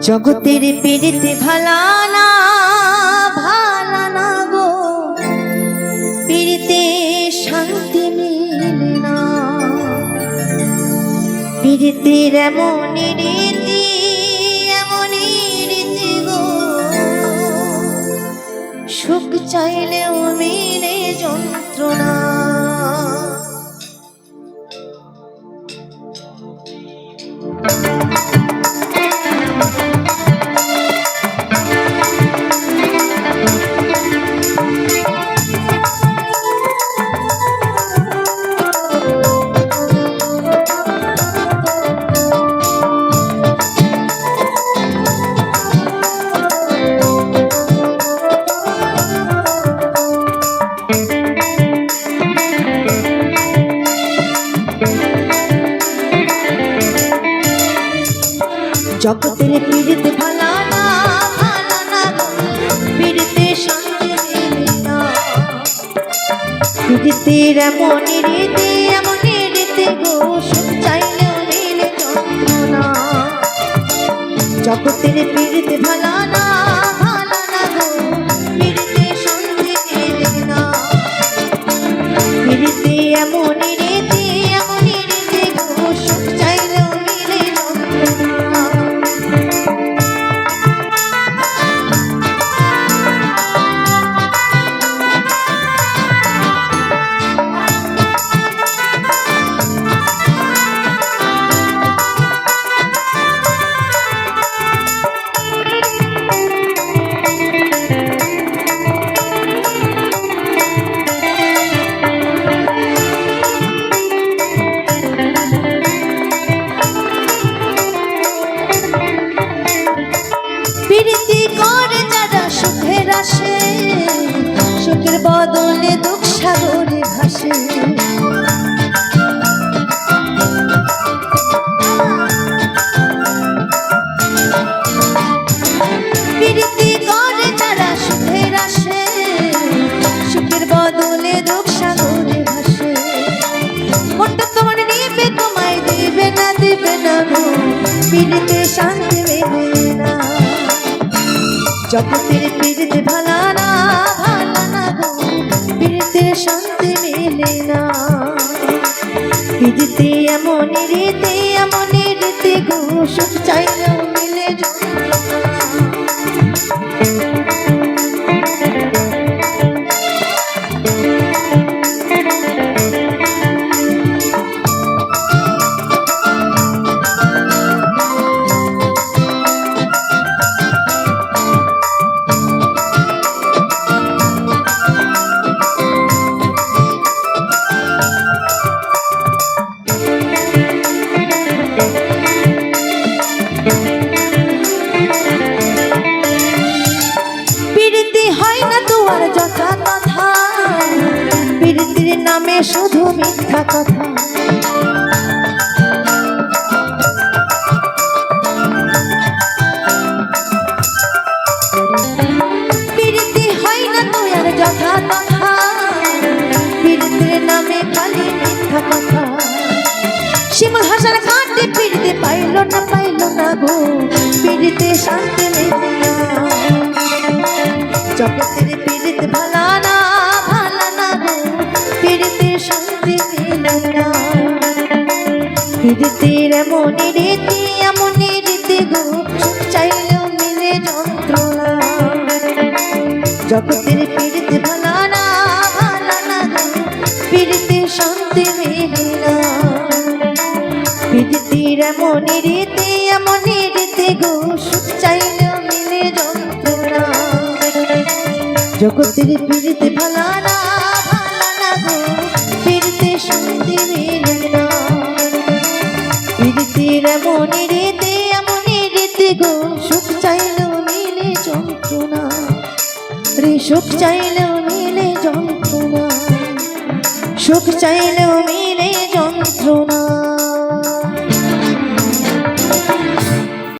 জগতের পীড়িতে ভালা না গো, পীড়িতে শান্তি মিলে না। পীড়িতের এমনই রীতি গো, সুখ চাইলেও মিলে যন্ত্রণা। জগতের পীড়িতে ভালা না গো, পীড়িতে শান্তি মিলে না। পীড়িতের এমনই রীতি গো, সুখ চাইলেও মিলে যন্ত্রণা। জগতের পীড়িতে ভালা না গো, পীড়িতে শান্তি মিলে না। পীড়িতে এমনই রীতি গো, সুখ চাইলেও মিলে যন্ত্রণা। প্রীতি করে যারা সুখের আসে, সুখের বদলে দুঃখ সাগরে ভাসে। প্রীতি করে যারা সুখের আসে, সুখের বদলে দুঃখ সাগরে ভাসে। মনটা তোমার নিবে, তোমায় দিবে না গো, প্রীতিতে শান্তি মেলে না। জগতের পীড়িতে ভালা না গো, পীড়িতে শান্তি মেলে না। পীড়িতে এমনই রীতি গো, সুখ চাইলেও মিলে যন্ত্রণা। প্রীতি হয় না তোমার যথা কথা, প্রীতির নামে শুধু মিথ্যা কথা। প্রীতি হয় না তোমার যথা কথা, প্রীতির নামে খালি মিথ্যা কথা। শিমুল হাসান কাটে প্রীতি পাইল না গো, প্রীতিতে শান্তি মেলে না। জগতের পীড়িতে ভালা না গো, পীড়িতে শান্তি মিলে না। পীড়িতের এমনই রীতি গো, সুখ চাইলেও মিলে যন্ত্রণা। জগতের পীড়িতে ভালা না গো, পীড়িতে শান্তি মিলে না। পীড়িতের এমনই রীতি গো, সুখ চাইলেও মিলে যন্ত্রণা। জগতের পীড়িতে ভালা না গো, পীড়িতে শান্তি মিলে না। পীড়িতের এমনই রীতি গো, সুখ চাইলেও মিলে যন্ত্রণা। সুখ চাইলেও মিলে যন্ত্রণা, সুখ চাইলেও মিলে যন্ত্রণা।